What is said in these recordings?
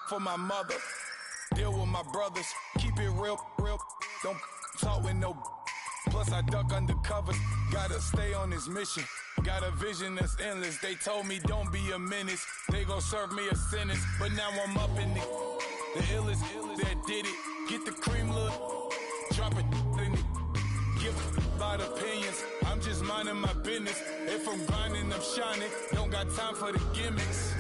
for my mother. Deal with my brothers. Keep it real. Don't talk with no. Plus I duck undercover. Gotta stay on this mission. Got a vision that's endless. They told me don't be a menace. They gon' serve me a sentence. But now I'm up in the illest that did it. Get the cream look. Drop it in it. Give about opinions. I'm just minding my business. If I'm grinding, I'm shining. Don't got time for the gimmicks.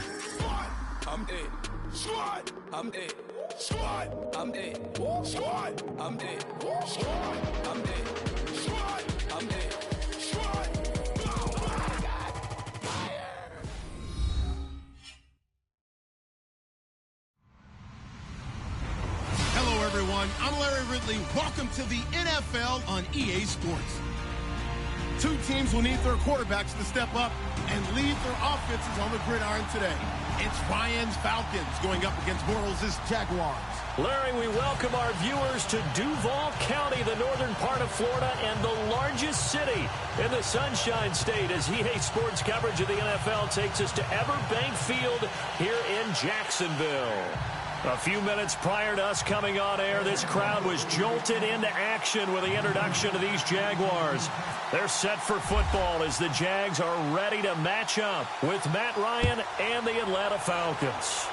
I'm dead. Squad. I'm dead. Squad. I'm dead. Squad. I'm dead. Squad. I'm dead. Squad. I'm dead. Squad. Oh my God. Fire. Hello, everyone. I'm Larry Ridley. Welcome to the NFL on EA Sports. Two teams will need their quarterbacks to step up and lead their offenses on the gridiron today. It's Ryan's Falcons going up against Bortles' Jaguars. Larry, we welcome our viewers to Duval County, the northern part of Florida, and the largest city in the Sunshine State, as EA Sports coverage of the NFL takes us to Everbank Field here in Jacksonville. A few minutes prior to us coming on air, this crowd was jolted into action with the introduction of these Jaguars. They're set for football as the Jags are ready to match up with Matt Ryan and the Atlanta Falcons.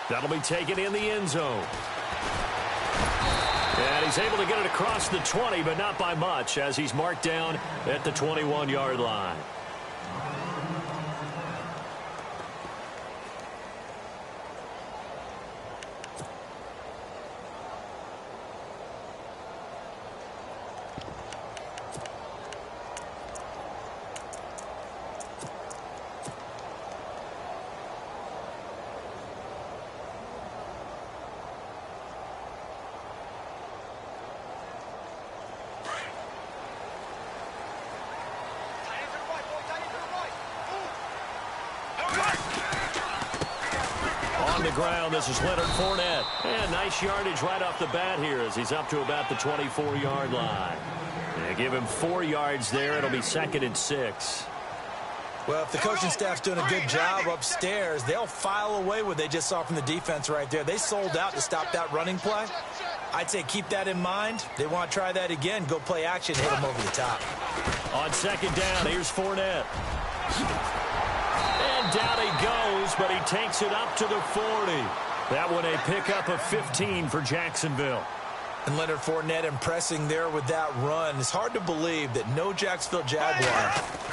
That'll be taken in the end zone. And he's able to get it across the 20, but not by much, as he's marked down at the 21-yard line. Ground. This is Leonard Fournette. And nice yardage right off the bat here as he's up to about the 24-yard line. They give him 4 yards there. It'll be 2nd and 6. Well, if the coaching staff's doing a good job upstairs, they'll file away what they just saw from the defense right there. They sold out to stop that running play. I'd say keep that in mind. They want to try that again. Go play action, hit them over the top. On 2nd down, here's Fournette. And down he goes, but he takes it up to the 40. That one a pickup of 15 for Jacksonville. And Leonard Fournette impressing there with that run. It's hard to believe that no Jacksonville Jaguar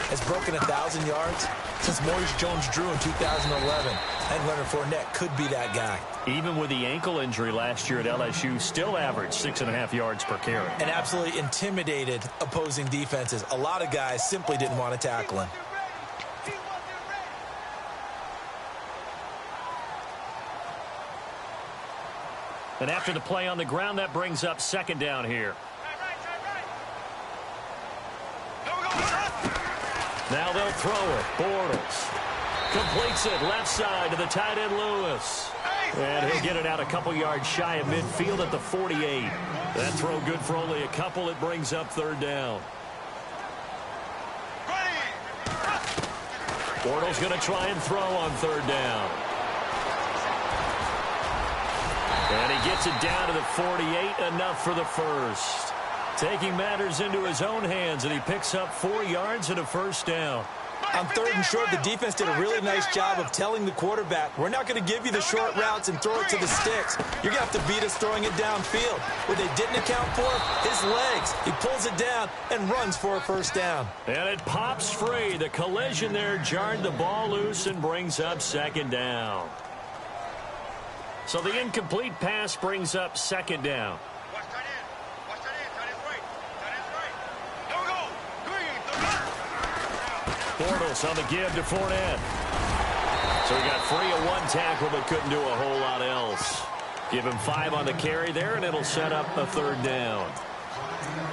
has broken 1,000 yards since Maurice Jones-Drew in 2011. And Leonard Fournette could be that guy. Even with the ankle injury last year at LSU, still averaged 6.5 yards per carry. And absolutely intimidated opposing defenses. A lot of guys simply didn't want to tackle him. And after the play on the ground, that brings up 2nd down here. Now they'll throw it. Bortles completes it left side to the tight end Lewis. And he'll get it out a couple yards shy of midfield at the 48. That throw good for only a couple. It brings up 3rd down. Bortles going to try and throw on 3rd down. And he gets it down to the 48, enough for the first. Taking matters into his own hands, and he picks up 4 yards and a 1st down. On 3rd and short, the defense did a really nice job of telling the quarterback, we're not going to give you the short routes and throw it to the sticks. You're going to have to beat us throwing it downfield. What they didn't account for, his legs. He pulls it down and runs for a 1st down. And it pops free. The collision there jarred the ball loose and brings up 2nd down. So the incomplete pass brings up 2nd down. Bortles on the give to Fournette. So he got free of 1 tackle but couldn't do a whole lot else. Give him 5 on the carry there, and it'll set up a 3rd down.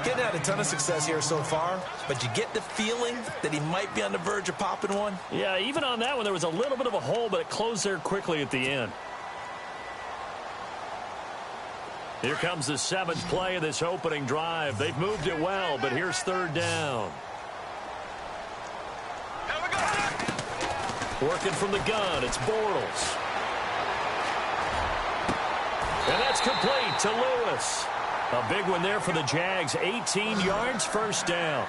Getting had a ton of success here so far, but you get the feeling that he might be on the verge of popping one. Yeah, even on that one, there was a little bit of a hole, but it closed there quickly at the end. Here comes the 7th play of this opening drive. They've moved it well, but here's 3rd down. Working from the gun, it's Bortles. And that's complete to Lewis. A big one there for the Jags. 18 yards, first down.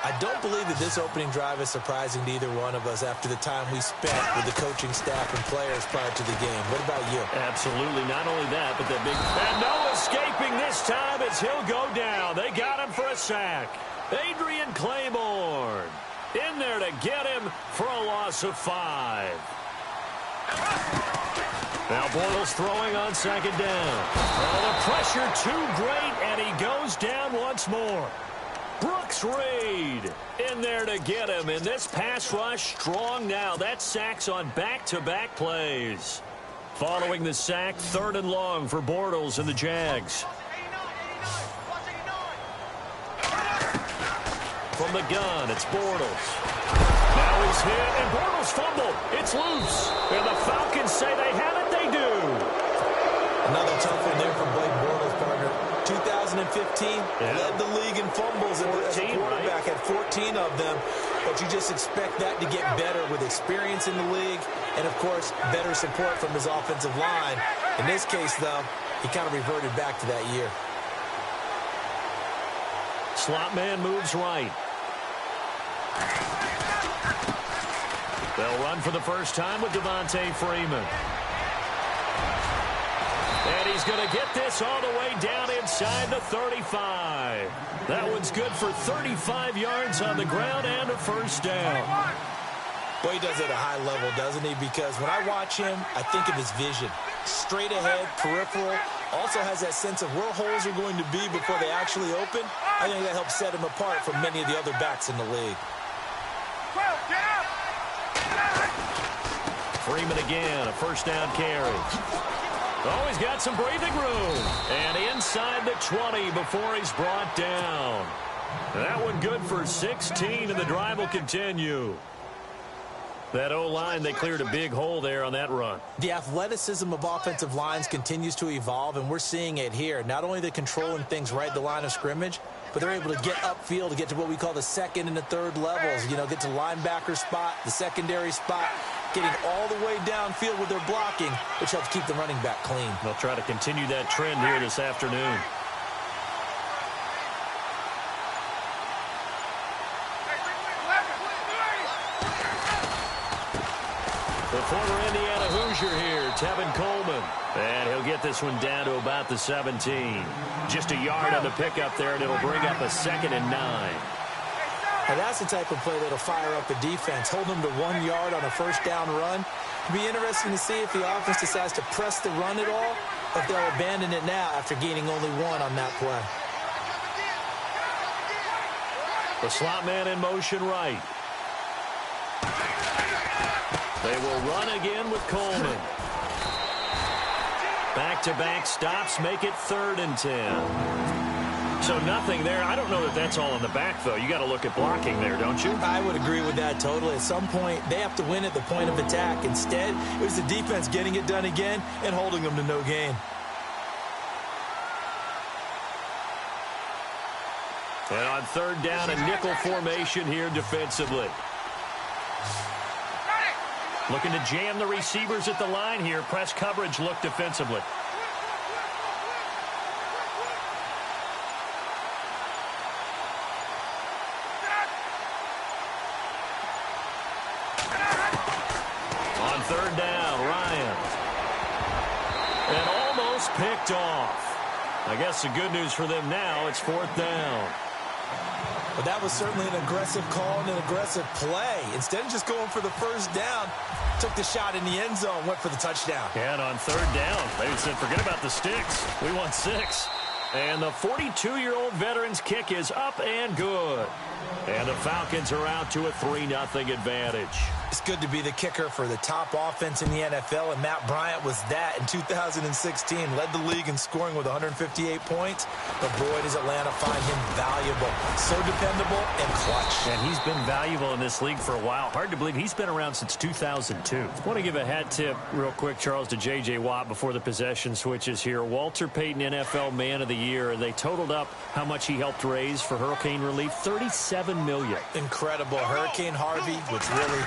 I don't believe that this opening drive is surprising to either one of us after the time we spent with the coaching staff and players prior to the game. What about you? Absolutely. Not only that, but that big... And no escaping this time as he'll go down. They got him for a sack. Adrian Claiborne in there to get him for a loss of 5. Now Bortles throwing on second down. Oh, the pressure too great, and he goes down once more. Brooks Reed in there to get him, and this pass rush strong now. That's sacks on back-to-back plays. Following the sack, 3rd and long for Bortles and the Jags. From the gun, it's Bortles. Now he's hit, and Bortles fumble. It's loose. And the Falcons say they have it. They do. Another tough one there from Blake Bortles, partner. 2015, led the league in fumbles as a quarterback, had 14 of them. But you just expect that to get better with experience in the league and, of course, better support from his offensive line. In this case, though, he kind of reverted back to that year. Slot man moves right. They'll run for the first time with Devontae Freeman. And he's going to get this all the way down inside the 35. That one's good for 35 yards on the ground and a first down. Well, he does it at a high level, doesn't he? Because when I watch him, I think of his vision. Straight ahead, peripheral. Also has that sense of where holes are going to be before they actually open. I think that helps set him apart from many of the other backs in the league. Freeman again, a first down carry. Oh, he's got some breathing room. And inside the 20 before he's brought down. That one good for 16, and the drive will continue. That O-line, they cleared a big hole there on that run. The athleticism of offensive lines continues to evolve, and we're seeing it here. Not only are they controlling things right at the line of scrimmage, but they're able to get upfield to get to what we call the second and the third levels. You know, get to linebacker spot, the secondary spot, getting all the way downfield with their blocking, which helps keep the running back clean. They'll try to continue that trend here this afternoon. The former Indiana Hoosier here, Tevin Coleman. And he'll get this one down to about the 17. Just a yard on the pickup there, and it'll bring up a 2nd and 9. And that's the type of play that'll fire up the defense. Hold them to 1 yard on a first down run. It'll be interesting to see if the offense decides to press the run at all, or if they'll abandon it now after gaining only 1 on that play. The slot man in motion right. They will run again with Coleman. Back-to-back stops make it 3rd and 10. So nothing there. I don't know that that's all in the back, though. You got to look at blocking there, don't you? I would agree with that totally. At some point, they have to win at the point of attack. Instead, it was the defense getting it done again and holding them to no gain. And on 3rd down, a nickel formation here defensively. Looking to jam the receivers at the line here. Press coverage look defensively. On 3rd down, Ryan. And almost picked off. I guess the good news for them now, it's 4th down. But that was certainly an aggressive call and an aggressive play. Instead of just going for the first down, took the shot in the end zone, went for the touchdown. And on 3rd down, they said, forget about the sticks. We want 6. And the 42-year-old veteran's kick is up and good. And the Falcons are out to a 3-0 advantage. It's good to be the kicker for the top offense in the NFL, and Matt Bryant was that in 2016. Led the league in scoring with 158 points, but boy, does Atlanta find him valuable. So dependable and clutch. And he's been valuable in this league for a while. Hard to believe he's been around since 2002. I want to give a hat tip real quick, Charles, to J.J. Watt before the possession switches here. Walter Payton, NFL Man of the year. They totaled up how much he helped raise for hurricane relief, $37 million. Incredible. Hurricane Harvey, which really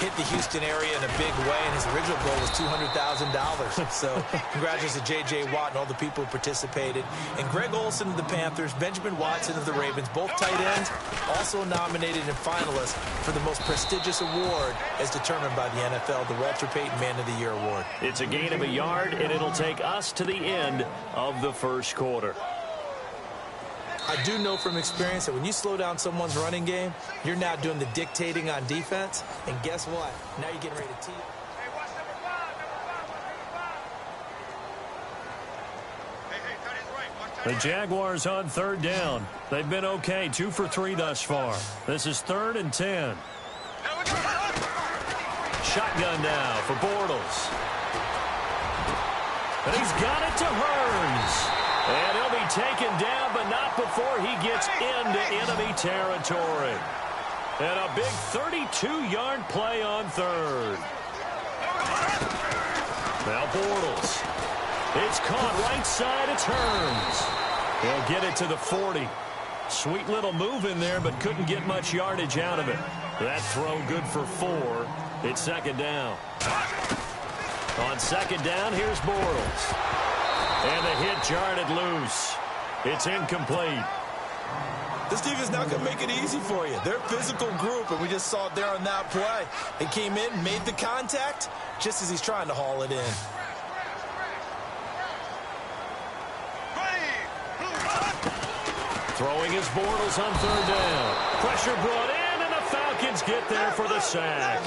hit the Houston area in a big way, and his original goal was $200,000. So congratulations to J.J. Watt and all the people who participated. And Greg Olsen of the Panthers, Benjamin Watson of the Ravens, both tight ends, also nominated and finalists for the most prestigious award as determined by the NFL, the Walter Payton Man of the Year Award. It's a gain of a yard, and it'll take us to the end of the first quarter. I do know from experience that when you slow down someone's running game, you're now doing the dictating on defense. And guess what? Now you're getting ready to tee. The Jaguars on third down. They've been okay, 2 for 3 thus far. This is 3rd and 10. Shotgun now for Bortles. And he's got it to Hearns. And he'll be taken down, but not before he gets into enemy territory. And a big 32-yard play on third. Now Bortles. It's caught right side. It's Hearns. He'll get it to the 40. Sweet little move in there, but couldn't get much yardage out of it. That throw good for 4. It's 2nd down. On 2nd down, here's Bortles. And the hit jarred it loose. It's incomplete. This defense is not going to make it easy for you. They're a physical group, and we just saw it there on that play. They came in, made the contact, just as he's trying to haul it in. Throwing his Bortles on 3rd down. Pressure brought in, and the Falcons get there for the sack.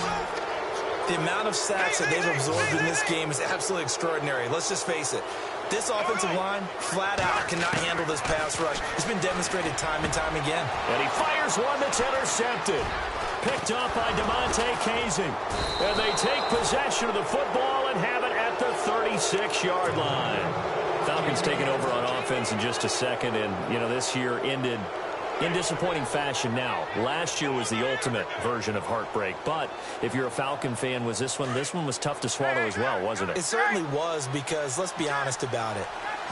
The amount of sacks that they've absorbed in this game is absolutely extraordinary. Let's just face it. This offensive line, flat out, cannot handle this pass rush. It's been demonstrated time and time again. And he fires one that's intercepted. Picked off by DeMonte Casey. And they take possession of the football and have it at the 36-yard line. Falcons taking over on offense in just a second. And, you know, this year ended in disappointing fashion now. Last year was the ultimate version of heartbreak. But if you're a Falcon fan, was this one was tough to swallow as well, wasn't it? It certainly was, because let's be honest about it.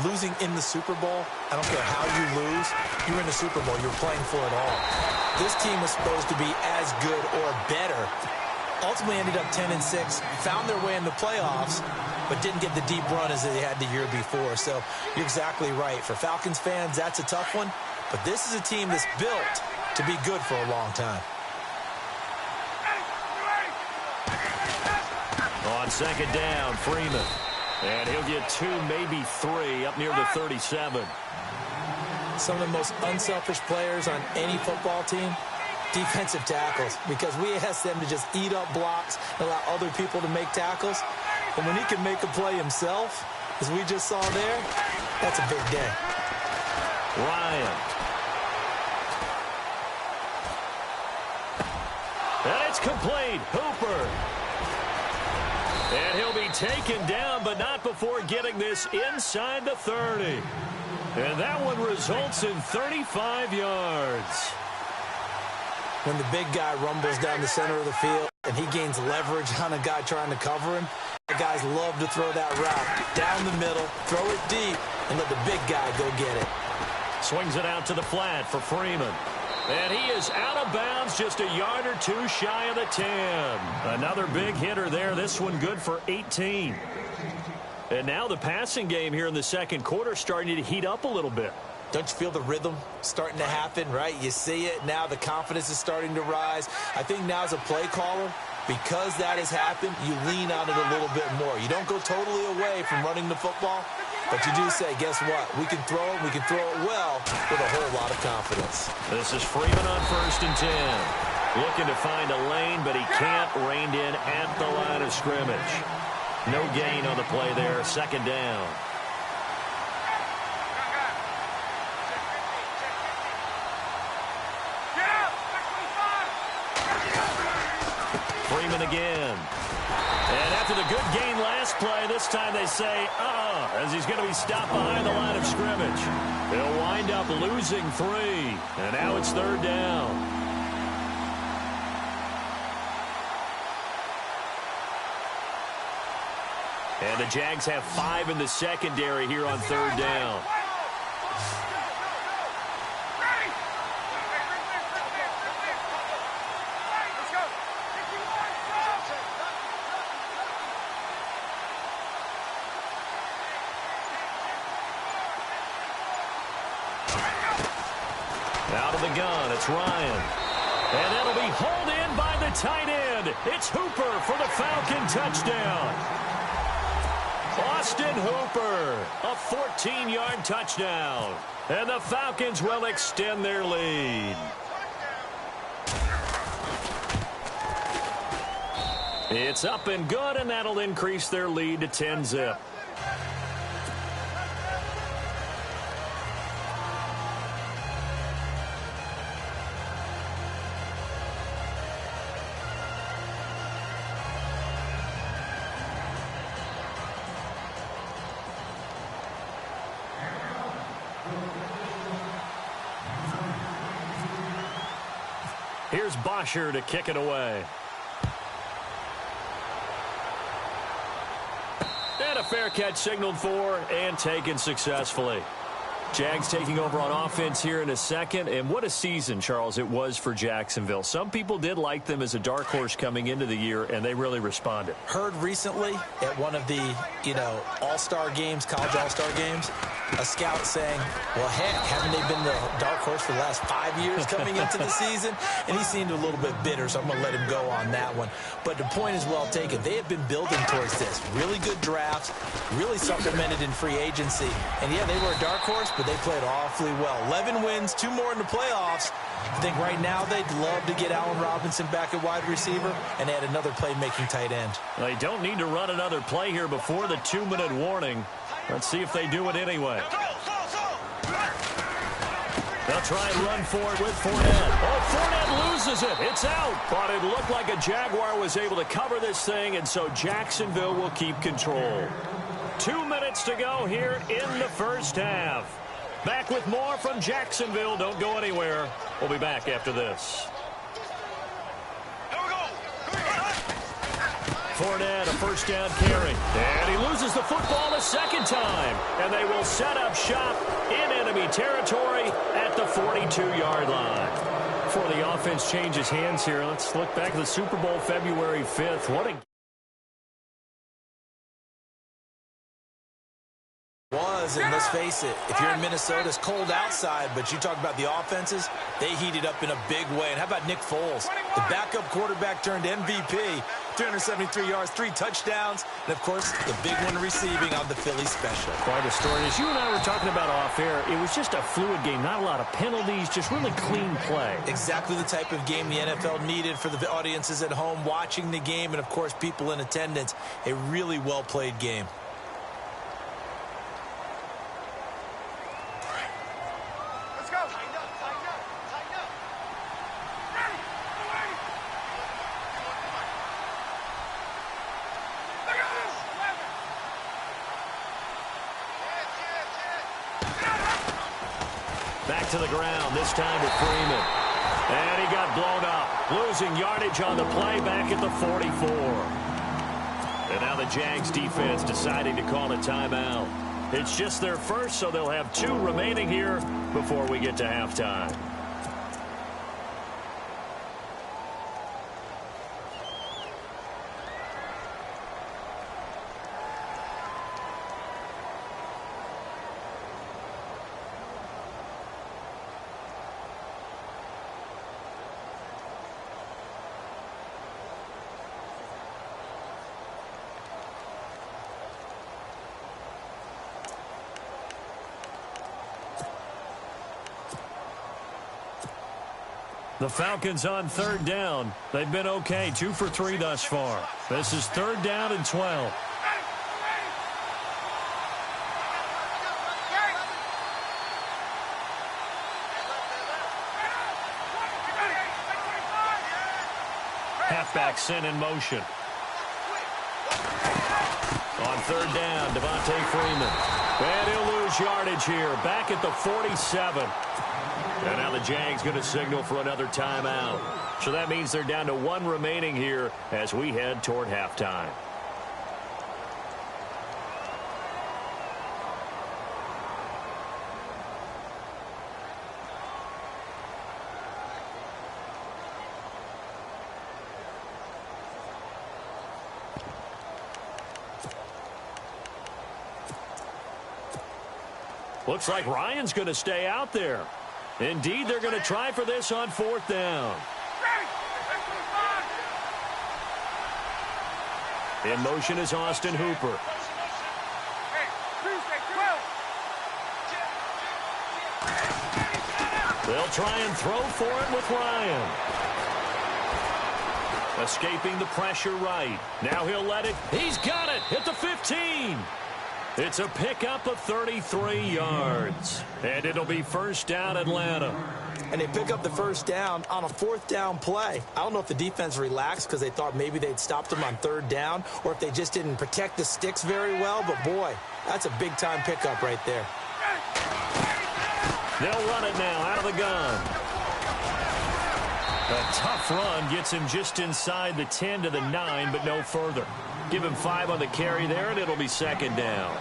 Losing in the Super Bowl, I don't care how you lose, you're in the Super Bowl. You're playing for it all. This team was supposed to be as good or better. Ultimately ended up 10-6, found their way in the playoffs, but didn't get the deep run as they had the year before. So you're exactly right. For Falcons fans, that's a tough one. But this is a team that's built to be good for a long time. On 2nd down, Freeman. And he'll get 2, maybe 3, up near the 37. Some of the most unselfish players on any football team, defensive tackles, because we ask them to just eat up blocks and allow other people to make tackles. And when he can make a play himself, as we just saw there, that's a big day. Ryan. And it's complete. Hooper. And he'll be taken down, but not before getting this inside the 30. And that one results in 35 yards. When the big guy rumbles down the center of the field and he gains leverage on a guy trying to cover him, the guys love to throw that route down the middle, throw it deep, and let the big guy go get it. Swings it out to the flat for Freeman. And he is out of bounds, just a yard or 2 shy of the 10. Another big hitter there. This one good for 18. And now the passing game here in the second quarter starting to heat up a little bit. Don't you feel the rhythm starting to happen, right? You see it now. The confidence is starting to rise. I think now as a play caller, because that has happened, you lean on it a little bit more. You don't go totally away from running the football, but you do say, guess what? We can throw it. We can throw it well with a whole lot of confidence. This is Freeman on 1st and 10. Looking to find a lane, but he can't. Reined in at the line of scrimmage. No gain on the play there. 2nd down. Freeman again. And after the good gain last play, this time they say, as he's going to be stopped behind the line of scrimmage. They'll wind up losing 3. And now it's 3rd down. And the Jags have 5 in the secondary here on 3rd down. gun. It's Ryan. And that'll be hauled in by the tight end. It's Hooper for the Falcon touchdown. Austin Hooper, a 14-yard touchdown. And the Falcons will extend their lead. It's up and good, and that'll increase their lead to 10-zip. Here's Bosher to kick it away. And a fair catch signaled for and taken successfully. Jags taking over on offense here in a second. And what a season, Charles, it was for Jacksonville. Some people did like them as a dark horse coming into the year, and they really responded. Heard recently at one of the, all-star games, college all-star games, a scout saying, well, heck, haven't they been the dark horse for the last 5 years coming into the season? And he seemed a little bit bitter, so I'm going to let him go on that one. But the point is well taken. They have been building towards this. Really good drafts, really supplemented in free agency. And, yeah, they were a dark horse, but they played awfully well. 11 wins, 2 more in the playoffs. I think right now they'd love to get Allen Robinson back at wide receiver and add another playmaking tight end. They don't need to run another play here before the 2-minute warning. Let's see if they do it anyway. They'll try and run for it with Fournette. Oh, Fournette loses it. It's out. But it looked like a Jaguar was able to cover this thing, and so Jacksonville will keep control. 2 minutes to go here in the first half. Back with more from Jacksonville. Don't go anywhere. We'll be back after this. Fournette, a first down carry. And he loses the football a second time. And they will set up shop in enemy territory at the 42-yard line. Before the offense changes hands here, let's look back at the Super Bowl February 5th. What a and let's face it, if you're in Minnesota, it's cold outside, but you talk about the offenses, they heated up in a big way. And how about Nick Foles, the backup quarterback turned MVP, 373 yards, 3 touchdowns, and, of course, the big one receiving on the Philly special. Quite a story. As you and I were talking about off air, it was just a fluid game, not a lot of penalties, just really clean play. Exactly the type of game the NFL needed for the audiences at home watching the game and, of course, people in attendance. A really well-played game. Back to the ground, this time with Freeman. And he got blown up, losing yardage on the play back at the 44. And now the Jags defense deciding to call a timeout. It's just their first, so they'll have 2 remaining here before we get to halftime. The Falcons on 3rd down. They've been okay, 2 for 3 thus far. This is 3rd down and 12. Halfback sent in motion. On 3rd down, Devontae Freeman. And he'll lose yardage here, back at the 47. And now the Jags going to signal for another timeout. So that means they're down to 1 remaining here as we head toward halftime. Looks like Ryan's going to stay out there. Indeed, they're going to try for this on 4th down. In motion is Austin Hooper. They'll try and throw for it with Ryan. Escaping the pressure right. Now he'll let it. He's got it at the 15. It's a pickup of 33 yards. And it'll be 1st down Atlanta. And they pick up the 1st down on a 4th down play. I don't know if the defense relaxed because they thought maybe they'd stopped them on 3rd down or if they just didn't protect the sticks very well. But, boy, that's a big-time pickup right there. They'll run it now out of the gun. A tough run gets him just inside the 10 to the 9, but no further. Give him 5 on the carry there, and it'll be 2nd down.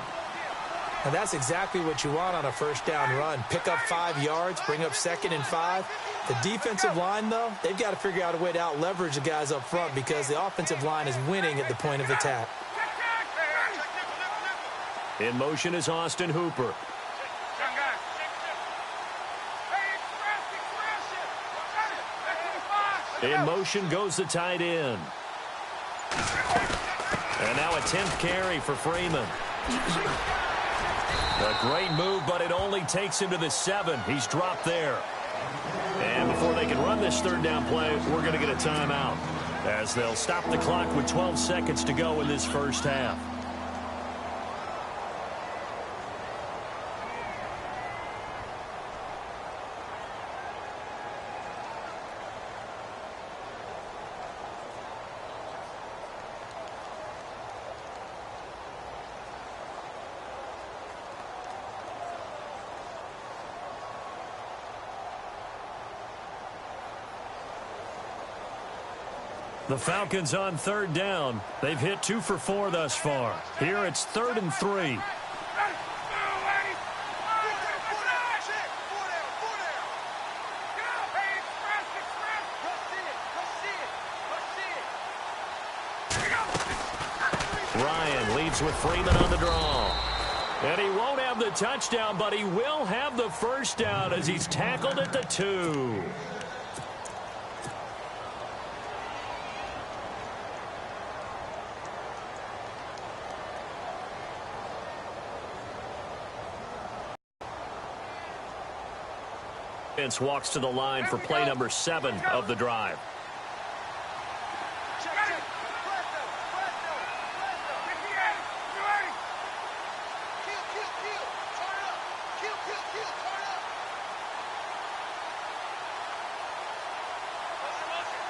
And that's exactly what you want on a 1st down run. Pick up 5 yards, bring up 2nd and 5. The defensive line, though, they've got to figure out a way to out-leverage the guys up front because the offensive line is winning at the point of attack. In motion is Austin Hooper. In motion goes the tight end. And now a 10th carry for Freeman. A great move, but it only takes him to the 7. He's dropped there. And before they can run this 3rd down play, we're going to get a timeout, as they'll stop the clock with 12 seconds to go in this 1st half. The Falcons on 3rd down. They've hit 2 for 4 thus far. Here it's 3rd and 3. Ryan leads with Freeman on the draw. And he won't have the touchdown, but he will have the 1st down as he's tackled at the 2. Walks to the line for play number 7 of the drive.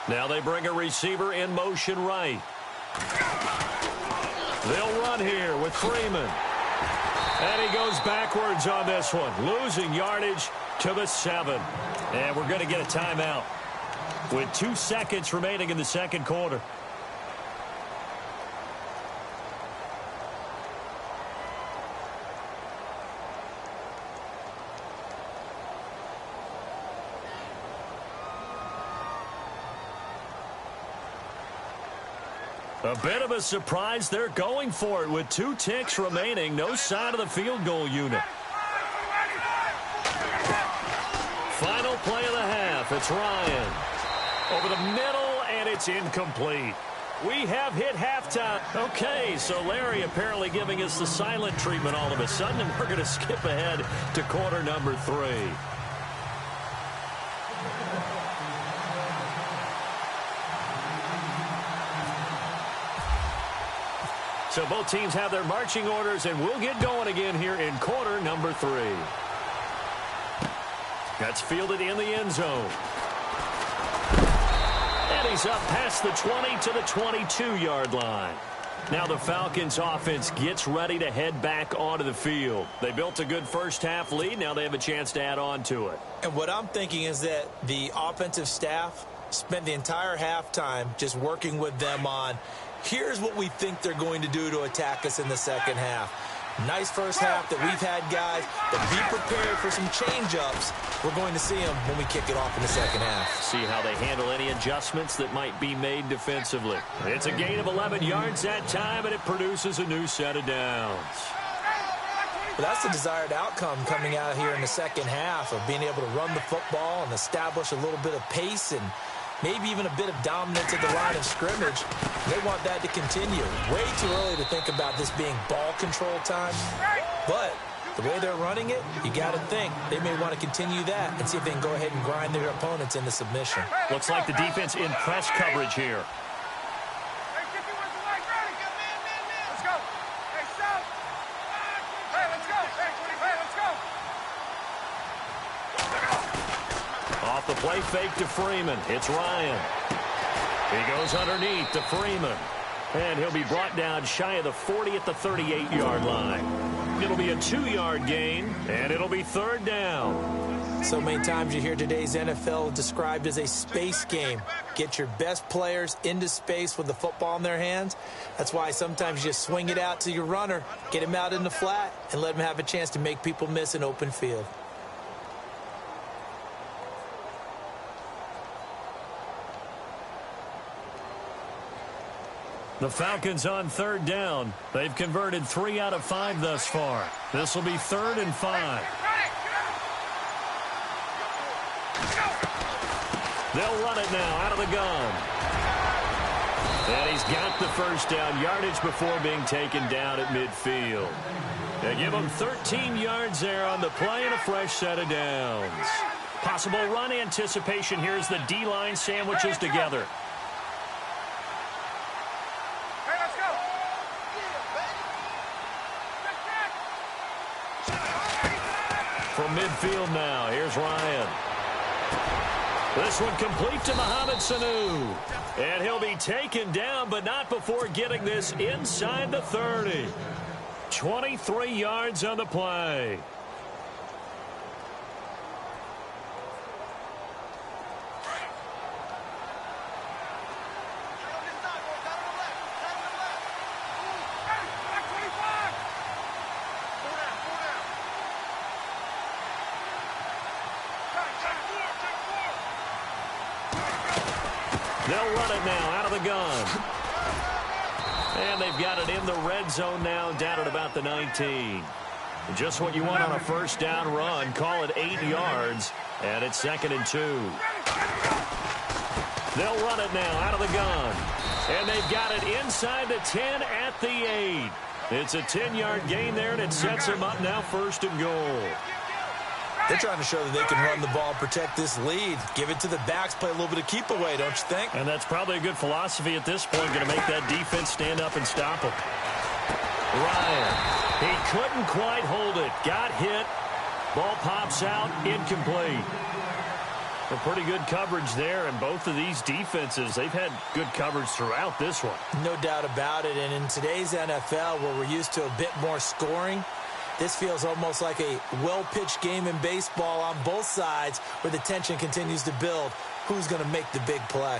Now they bring a receiver in motion right. They'll run here with Freeman. And he goes backwards on this one, losing yardage to the 7. And we're going to get a timeout with 2 seconds remaining in the 2nd quarter. A bit of a surprise. They're going for it with 2 ticks remaining. No sign of the field goal unit. Final play of the half. It's Ryan. Over the middle, and it's incomplete. We have hit halftime. Okay, so Larry apparently giving us the silent treatment all of a sudden, and we're going to skip ahead to quarter number 3. So both teams have their marching orders, and we'll get going again here in quarter number 3. That's fielded in the end zone. And he's up past the 20 to the 22-yard line. Now the Falcons offense gets ready to head back onto the field. They built a good first half lead. Now they have a chance to add on to it. And what I'm thinking is that the offensive staff spent the entire halftime just working with them on, here's what we think they're going to do to attack us in the second half. Nice first half that we've had, guys, but be prepared for some change-ups. We're going to see them when we kick it off in the second half. See how they handle any adjustments that might be made defensively. It's a gain of 11 yards that time, and it produces a new set of downs. But that's the desired outcome coming out here in the second half of being able to run the football and establish a little bit of pace and maybe even a bit of dominance at the line of scrimmage. They want that to continue. Way too early to think about this being ball control time. But the way they're running it, you got to think they may want to continue that and see if they can go ahead and grind their opponents into submission. Looks like the defense in press coverage here. Off the play fake to Freeman. It's Ryan. He goes underneath to Freeman. And he'll be brought down shy of the 40 at the 38-yard line. It'll be a 2-yard gain, and it'll be third down. So many times you hear today's NFL described as a space game. Get your best players into space with the football in their hands. That's why sometimes you just swing it out to your runner, get him out in the flat, and let him have a chance to make people miss an open field. The Falcons on third down. They've converted 3 out of 5 thus far. This will be 3rd and 5. They'll run it now out of the gun. And he's got the first down yardage before being taken down at midfield. They give him 13 yards there on the play and a fresh set of downs. Possible run anticipation. Here's the D-line sandwiches together. From midfield now, here's Ryan. This one complete to Mohamed Sanu. And he'll be taken down, but not before getting this inside the 30. 23 yards on the play. They'll run it now out of the gun. And they've got it in the red zone now, down at about the 19. Just what you want on a first down run. Call it 8 yards, and it's 2nd and 2. They'll run it now out of the gun. And they've got it inside the 10 at the 8. It's a 10-yard gain there, and it sets them up now 1st and goal. They're trying to show that they can run the ball, protect this lead, give it to the backs, play a little bit of keep away, don't you think? And that's probably a good philosophy at this point, going to make that defense stand up and stop them. Ryan, he couldn't quite hold it. Got hit. Ball pops out, incomplete. A pretty good coverage there, and both of these defenses, they've had good coverage throughout this one. No doubt about it, and in today's NFL, where we're used to a bit more scoring, this feels almost like a well-pitched game in baseball on both sides where the tension continues to build. Who's going to make the big play?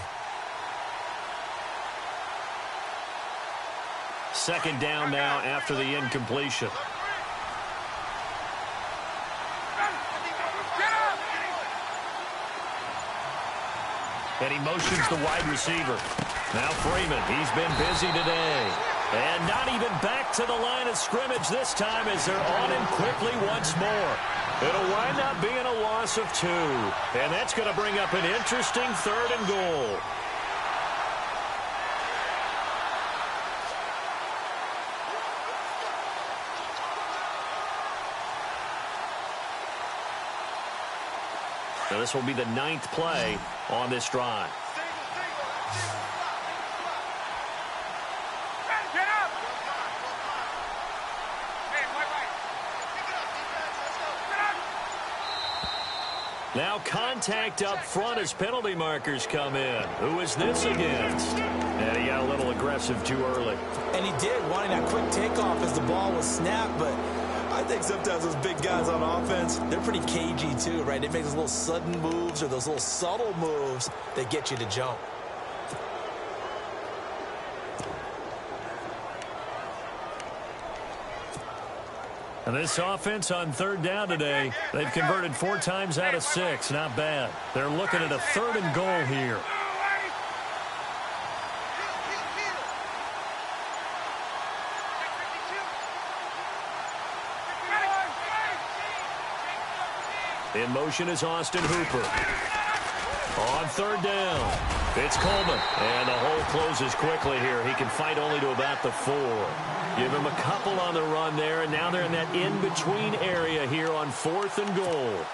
2nd down now after the incompletion. And he motions the wide receiver. Now Freeman, he's been busy today. And not even back to the line of scrimmage this time as they're on him quickly once more. It'll wind up being a loss of 2. And that's going to bring up an interesting 3rd and goal. So this will be the 9th play on this drive. Now contact up front as penalty markers come in. Who is this against? And he got a little aggressive too early. And he did, wanting that quick takeoff as the ball was snapped, but I think sometimes those big guys on offense, they're pretty cagey too, right? They make those little sudden moves or those little subtle moves that get you to jump. And this offense on 3rd down today, they've converted 4 times out of 6. Not bad. They're looking at a 3rd and goal here. In motion is Austin Hooper. On third down, it's Coleman. And the hole closes quickly here. He can fight only to about the 4. Give him a couple on the run there, and now they're in that in-between area here on 4th and goal.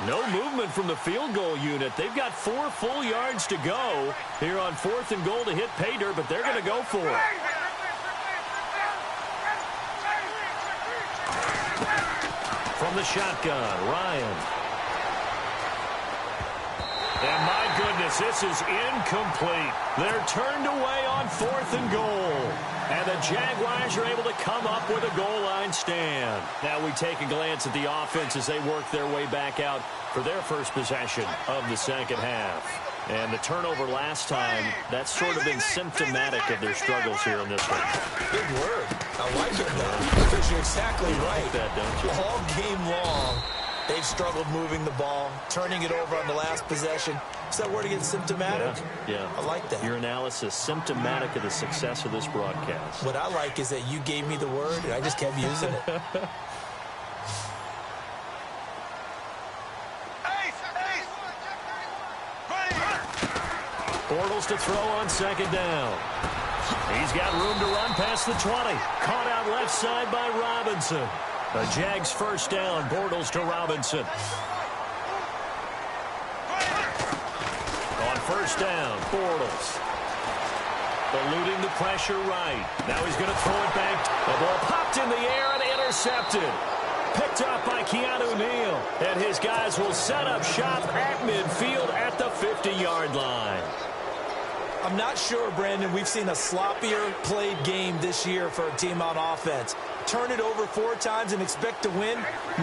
No movement from the field goal unit. They've got 4 full yards to go here on 4th and goal to hit pay dirt, but they're going to go for it. From the shotgun, Ryan. And my goodness, this is incomplete. They're turned away on 4th and goal. And the Jaguars are able to come up with a goal line stand. Now we take a glance at the offense as they work their way back out for their first possession of the second half. And the turnover last time, that's sort of been symptomatic of their struggles here in this one. Big word. I like it, though, because you're exactly right. Like that, don't you? All game long, they've struggled moving the ball, turning it over on the last possession. Is that word again, symptomatic? Yeah. I like that. Your analysis, symptomatic of the success of this broadcast. What I like is that you gave me the word, and I just kept using it. Bortles to throw on second down. He's got room to run past the 20. Caught out left side by Robinson. The Jags first down. Bortles to Robinson. On first down, Bortles. Eluding the pressure right. Now he's going to throw it back. The ball popped in the air and intercepted. Picked up by Keanu Neal. And his guys will set up shop at midfield at the 50-yard line. I'm not sure, Brandon, we've seen a sloppier played game this year for a team on offense. Turn it over 4 times and expect to win?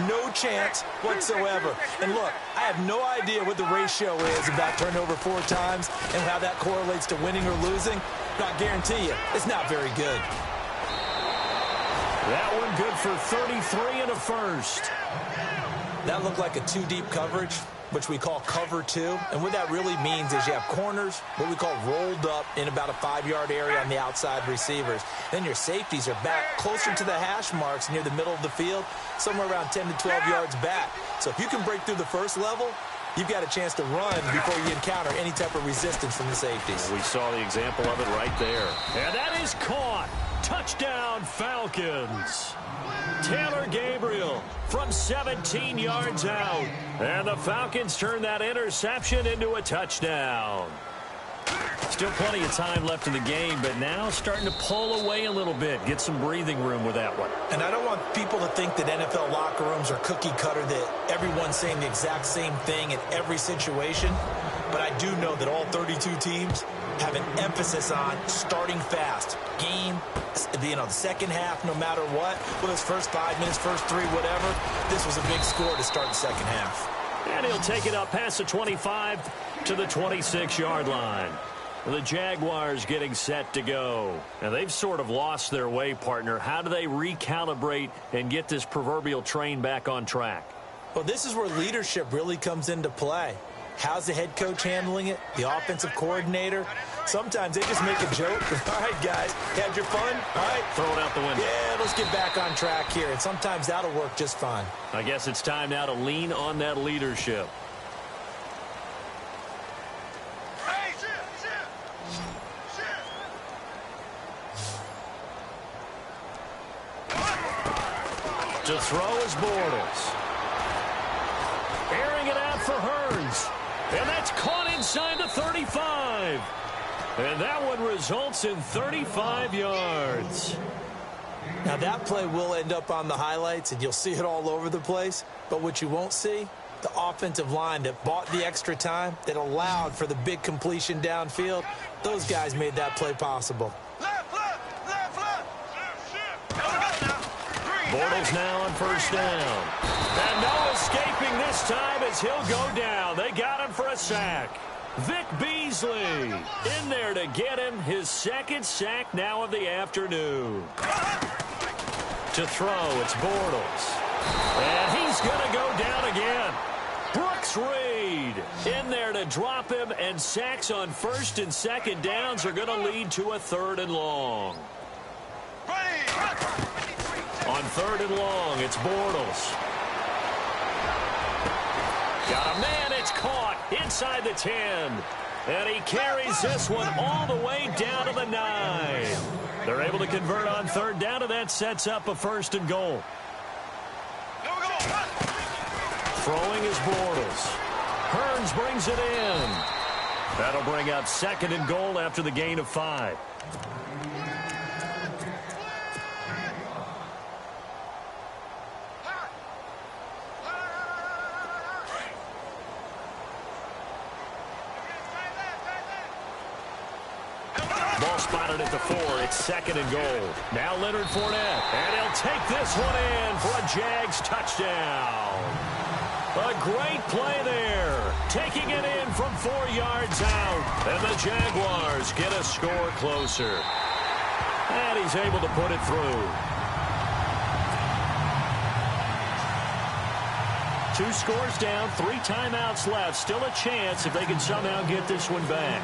No chance whatsoever. And look, I have no idea what the ratio is about turning over 4 times and how that correlates to winning or losing. But I guarantee you, it's not very good. That one good for 33 and a first. That looked like a 2-deep coverage, which we call cover 2. And what that really means is you have corners, what we call rolled up in about a 5-yard area on the outside receivers. Then your safeties are back closer to the hash marks near the middle of the field, somewhere around 10 to 12 yards back. So if you can break through the first level, you've got a chance to run before you encounter any type of resistance from the safeties. We saw the example of it right there. And that is caught. Touchdown, Falcons. Taylor Gabriel from 17 yards out. And the Falcons turn that interception into a touchdown. Still plenty of time left in the game, but now starting to pull away a little bit. Get some breathing room with that one. And I don't want people to think that NFL locker rooms are cookie cutter, that everyone's saying the exact same thing in every situation. But I do know that all 32 teams have an emphasis on starting fast. Game, the second half, no matter what, whether it's first 5 minutes, first 3, whatever, this was a big score to start the second half. And he'll take it up past the 25 to the 26-yard line. The Jaguars getting set to go. Now, they've sort of lost their way, partner. How do they recalibrate and get this proverbial train back on track? Well, this is where leadership really comes into play. How's the head coach handling it? The offensive coordinator? Sometimes they just make a joke. All right, guys, had your fun? All right. Throw it out the window. Yeah, let's get back on track here. And sometimes that'll work just fine. I guess it's time now to lean on that leadership. To throw is Bortles. Airing it out for Hurns. And that's caught inside the 35. And that one results in 35 yards. Now, that play will end up on the highlights, and you'll see it all over the place. But what you won't see, the offensive line that bought the extra time, that allowed for the big completion downfield, those guys made that play possible. Bortles now on first down. And no escaping this time as he'll go down. They got him for a sack. Vic Beasley in there to get him his second sack now of the afternoon. To throw, it's Bortles. And he's going to go down again. Brooks Reed in there to drop him, and sacks on first and second downs are going to lead to a 3rd and long. On 3rd and long, it's Bortles. Got a man, it's caught inside the 10. And he carries this one all the way down to the 9. They're able to convert on 3rd down, and that sets up a 1st and goal. Throwing is Bortles. Hearns brings it in. That'll bring up 2nd and goal after the gain of 5. Ball spotted at the 4. It's 2nd and goal. Now Leonard Fournette. And he'll take this one in for a Jags touchdown. A great play there. Taking it in from 4 yards out. And the Jaguars get a score closer. And he's able to put it through. 2 scores down, 3 timeouts left. Still a chance if they can somehow get this one back.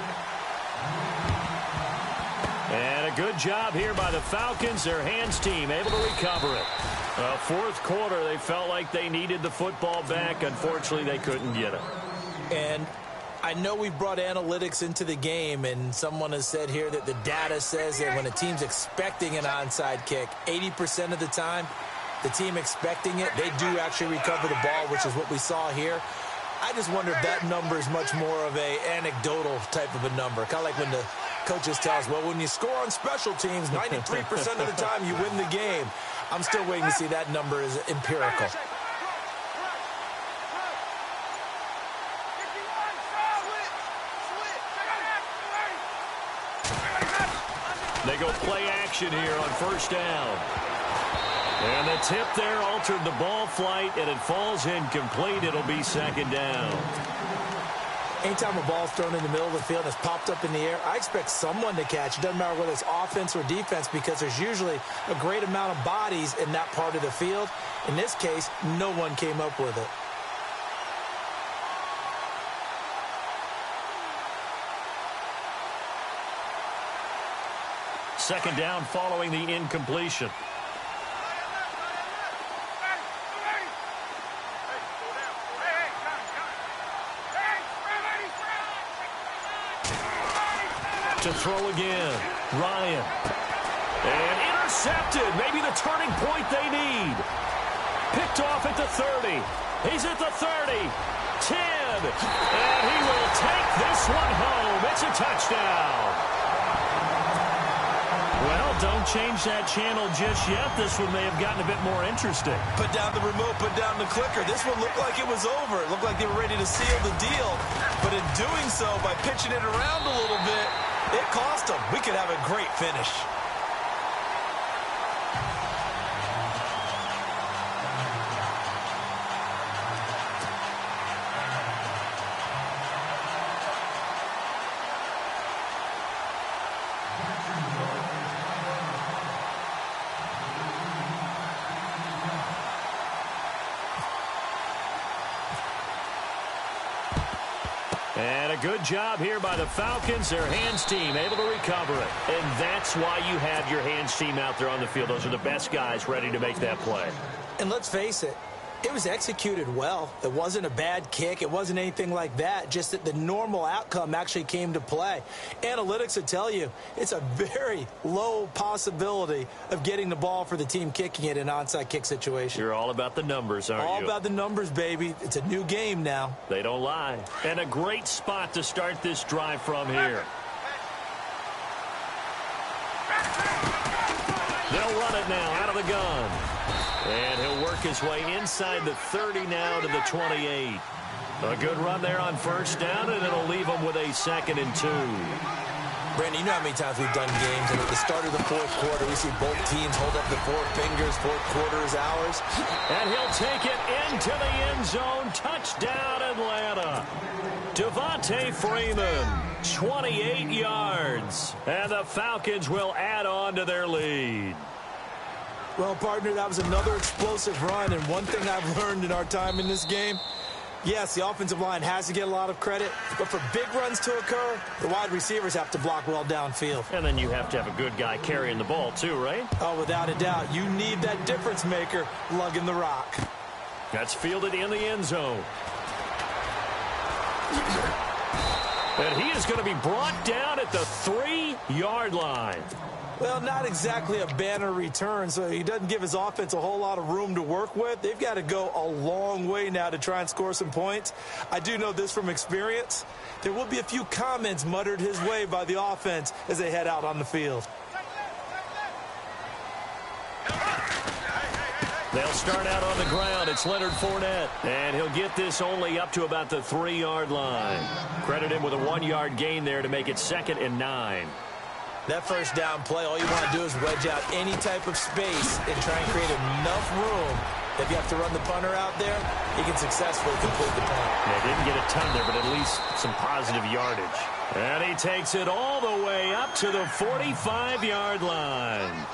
And a good job here by the Falcons. Their hands team able to recover it. 4th quarter, they felt like they needed the football back. Unfortunately, they couldn't get it. And I know we brought analytics into the game, and someone has said here that the data says that when a team's expecting an onside kick, 80% of the time, the team expecting it, they do actually recover the ball, which is what we saw here. I just wonder if that number is much more of a anecdotal type of a number. Kind of like when the coaches tell us, well, when you score on special teams, 93% of the time you win the game. I'm still waiting to see that number is empirical. They go play action here on 1st down. And the tip there altered the ball flight, and it falls incomplete. It'll be 2nd down. Anytime a ball's thrown in the middle of the field and it's popped up in the air, I expect someone to catch. It doesn't matter whether it's offense or defense, because there's usually a great amount of bodies in that part of the field. In this case, no one came up with it. Second down following the incompletion. To throw again, Ryan. And intercepted, maybe the turning point they need. Picked off at the 30. He's at the 30, 10. And he will take this one home. It's a touchdown. Well, don't change that channel just yet. This one may have gotten a bit more interesting. Put down the remote, put down the clicker. This one looked like it was over. It looked like they were ready to seal the deal. But in doing so, by pitching it around a little bit, it cost them. We could have a great finish. And a good job here by the Falcons. Their hands team able to recover it. And that's why you have your hands team out there on the field. Those are the best guys ready to make that play. And let's face it, it was executed well. It wasn't a bad kick. It wasn't anything like that. Just that the normal outcome actually came to play. Analytics will tell you it's a very low possibility of getting the ball for the team kicking it in an onside kick situation. You're all about the numbers, aren't you? All about the numbers, baby. It's a new game now. They don't lie. And a great spot to start this drive from here. They'll run it now out of the gun. And he'll work his way inside the 30 now to the 28. A good run there on 1st down, and it'll leave him with a 2nd and 2. Brandon, you know how many times we've done games, and at the start of the 4th quarter, we see both teams hold up the 4 fingers, 4th quarter is ours. And he'll take it into the end zone. Touchdown, Atlanta. Devontae Freeman, 28 yards. And the Falcons will add on to their lead. Well, partner, that was another explosive run, and one thing I've learned in our time in this game, yes, the offensive line has to get a lot of credit, but for big runs to occur, the wide receivers have to block well downfield. And then you have to have a good guy carrying the ball too, right? Oh, without a doubt. You need that difference maker lugging the rock. That's fielded in the end zone. And he is going to be brought down at the 3-yard line. Well, not exactly a banner return, so he doesn't give his offense a whole lot of room to work with. They've got to go a long way now to try and score some points. I do know this from experience. There will be a few comments muttered his way by the offense as they head out on the field. They'll start out on the ground. It's Leonard Fournette, and he'll get this only up to about the 3-yard line. Credit him with a 1-yard gain there to make it 2nd and 9. That first down play, all you want to do is wedge out any type of space and try and create enough room. If you have to run the punter out there, he can successfully complete the punt. Yeah, didn't get a ton there, but at least some positive yardage. And he takes it all the way up to the 45-yard line.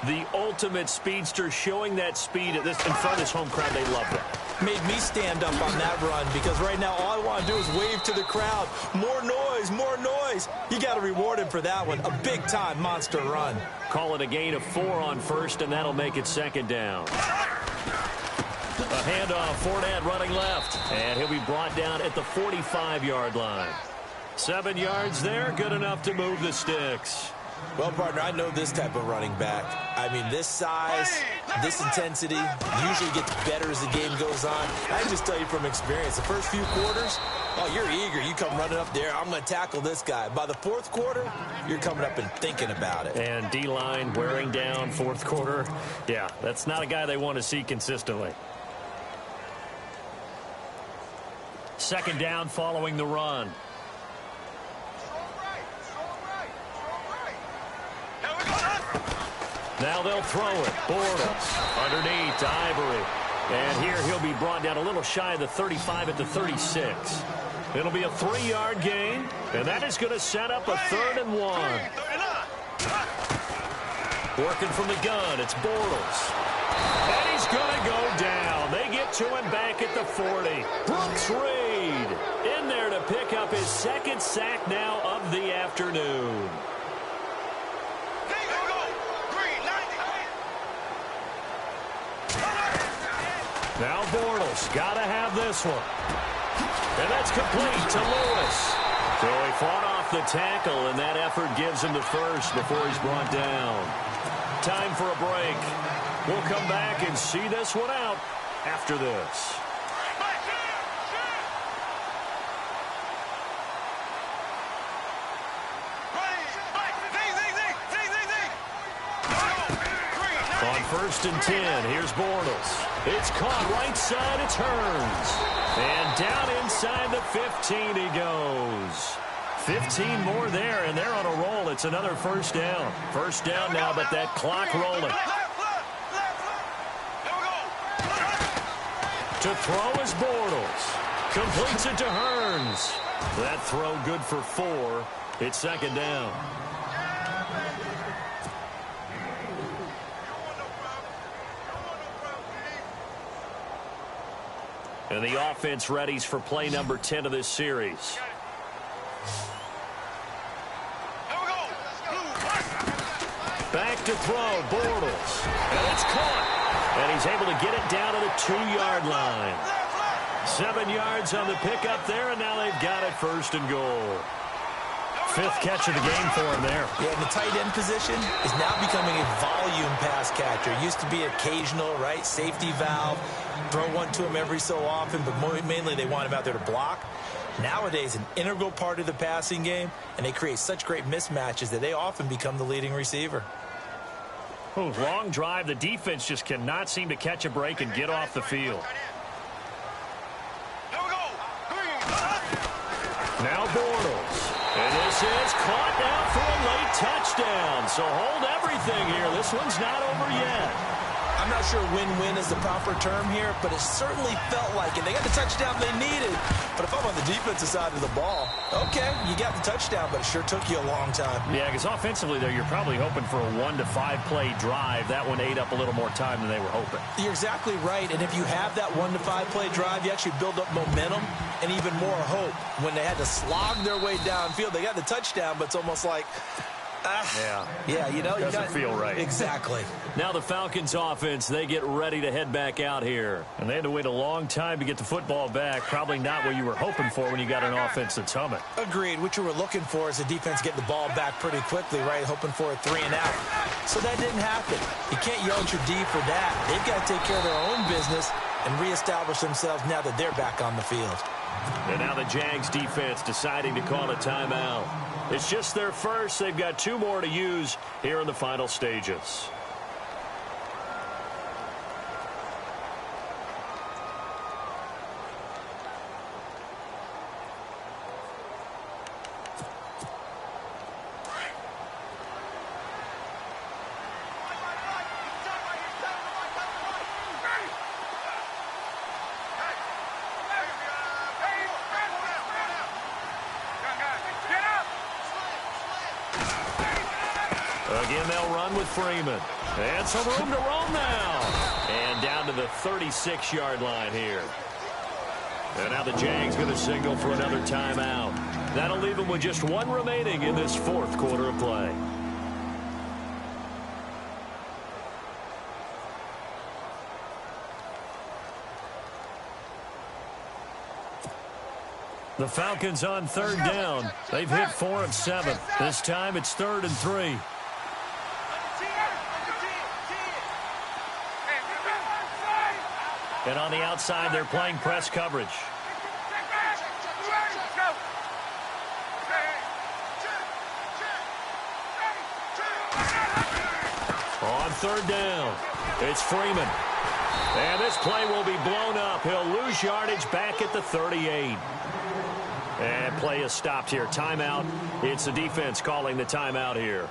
The ultimate speedster, showing that speed in front of this home crowd. They love that. Made me stand up on that run because right now all I want to do is wave to the crowd. More noise, more noise. You got to reward him for that one. A big-time monster run. Call it a gain of 4 on first, and that'll make it 2nd down. A handoff, Fournette running left, and he'll be brought down at the 45-yard line. 7 yards there, good enough to move the sticks. Well, partner, I know this type of running back. I mean, this size, this intensity usually gets better as the game goes on. I can just tell you from experience, the first few quarters, oh, you're eager. You come running up there, I'm going to tackle this guy. By the 4th quarter, you're coming up and thinking about it. And D-line wearing down 4th quarter. Yeah, that's not a guy they want to see consistently. 2nd down following the run. Now they'll throw it. Bortles underneath to Ivory. And here he'll be brought down a little shy of the 35 at the 36. It'll be a 3-yard gain, and that is going to set up a 3rd and 1. Working from the gun, it's Bortles. And he's going to go down. They get to him back at the 40. Brooks Reed in there to pick up his 2nd sack now of the afternoon. Now Bortles got to have this one. And that's complete to Lewis. So he fought off the tackle, and that effort gives him the first before he's brought down. Time for a break. We'll come back and see this one out after this. On 1st and 10, here's Bortles. It's caught right side, it's Hearns. And down inside the 15 he goes. 15 more there, and they're on a roll. It's another 1st down. 1st down now, but that clock rolling. To throw is Bortles. Completes it to Hearns. That throw good for 4. It's 2nd down. And the offense readies for play number 10 of this series. Back to throw, Bortles. And it's caught. And he's able to get it down to the 2-yard line. 7 yards on the pickup there, and now they've got it 1st and goal. 5th catch of the game for him there. Yeah, and the tight end position is now becoming a volume pass catcher. It used to be occasional, right? Safety valve. Throw one to him every so often, but mainly they want him out there to block. Nowadays, an integral part of the passing game, and they create such great mismatches that they often become the leading receiver. Oh, long drive. The defense just cannot seem to catch a break and get off the field. Now Bortles. And this is caught now for a late touchdown. So hold everything here. This one's not over yet. I'm I'm not sure win-win is the proper term here, but it certainly felt like it. They got the touchdown they needed. But if I'm on the defensive side of the ball, okay, you got the touchdown, but it sure took you a long time. Yeah, because offensively there, you're probably hoping for a 1 to 5 play drive. That one ate up a little more time than they were hoping. You're exactly right. And if you have that 1 to 5 play drive, you actually build up momentum and even more hope. When they had to slog their way downfield, they got the touchdown, but it's almost like, yeah, you know, doesn't feel right. Exactly. Now the Falcons offense, they get ready to head back out here. And they had to wait a long time to get the football back. Probably not what you were hoping for when you got an offense that's humming. Agreed. What you were looking for is the defense getting the ball back pretty quickly, right? Hoping for a 3 and out. So that didn't happen. You can't yell at your D for that. They've got to take care of their own business and reestablish themselves now that they're back on the field. And now the Jags defense deciding to call a timeout. It's just their first. They've got 2 more to use here in the final stages. Again, they'll run with Freeman. And some room to roam now. And down to the 36-yard line here. And now the Jags going to signal for another timeout. That'll leave them with just 1 remaining in this 4th quarter of play. The Falcons on 3rd down. They've hit 4 of 7. This time it's 3rd and 3. And on the outside, they're playing press coverage. On 3rd down, it's Freeman. And this play will be blown up. He'll lose yardage back at the 38. And play is stopped here. Timeout. It's the defense calling the timeout here.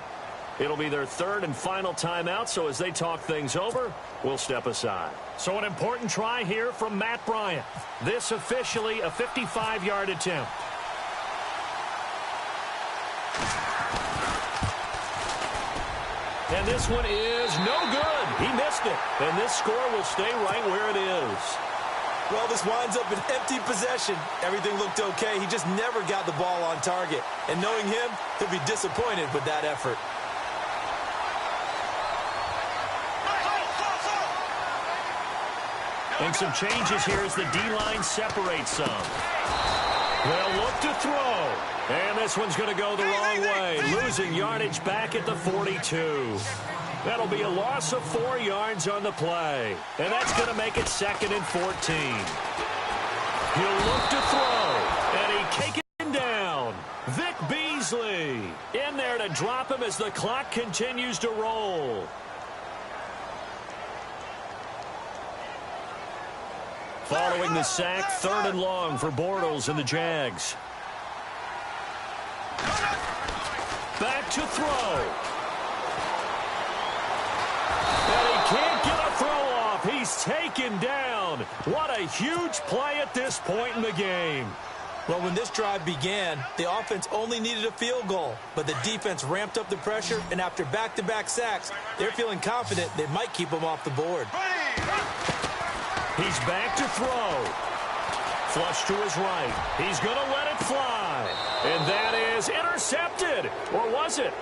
It'll be their 3rd and final timeout, so as they talk things over, we'll step aside. So an important try here from Matt Bryant. This officially a 55-yard attempt. And this one is no good. He missed it. And this score will stay right where it is. Well, this winds up an empty possession. Everything looked okay. He just never got the ball on target. And knowing him, he'll be disappointed with that effort. And some changes here as the D-line separates some. They'll look to throw. And this one's going to go the wrong way. Losing yardage back at the 42. That'll be a loss of 4 yards on the play. And that's going to make it 2nd and 14. He'll look to throw. And he taken down. Vic Beasley in there to drop him as the clock continues to roll. Following the sack, 3rd and long for Bortles and the Jags. Back to throw. And he can't get a throw off. He's taken down. What a huge play at this point in the game. Well, when this drive began, the offense only needed a field goal, but the defense ramped up the pressure, and after back-to-back sacks, they're feeling confident they might keep them off the board. He's back to throw. Flush to his right. He's going to let it fly. And that is intercepted. Or was it?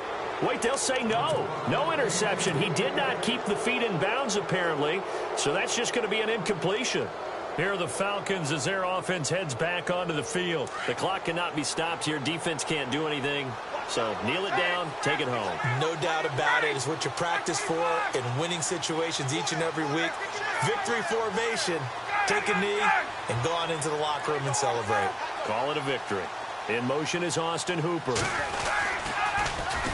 Wait, they'll say no. No interception. He did not keep the feet in bounds, apparently. So that's just going to be an incompletion. Here are the Falcons as their offense heads back onto the field. The clock cannot be stopped here. Defense can't do anything. So kneel it down, take it home. No doubt about it. It's what you practice for in winning situations each and every week. Victory formation. Take a knee and go on into the locker room and celebrate. Call it a victory. In motion is Austin Hooper.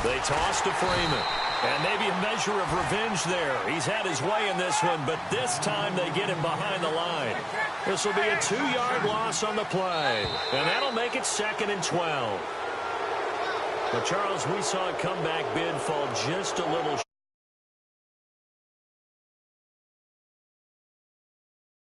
They toss to Freeman. And maybe a measure of revenge there. He's had his way in this one, but this time they get him behind the line. This will be a 2-yard loss on the play. And that'll make it 2nd and 12. But, Charles, we saw a comeback bid fall just a little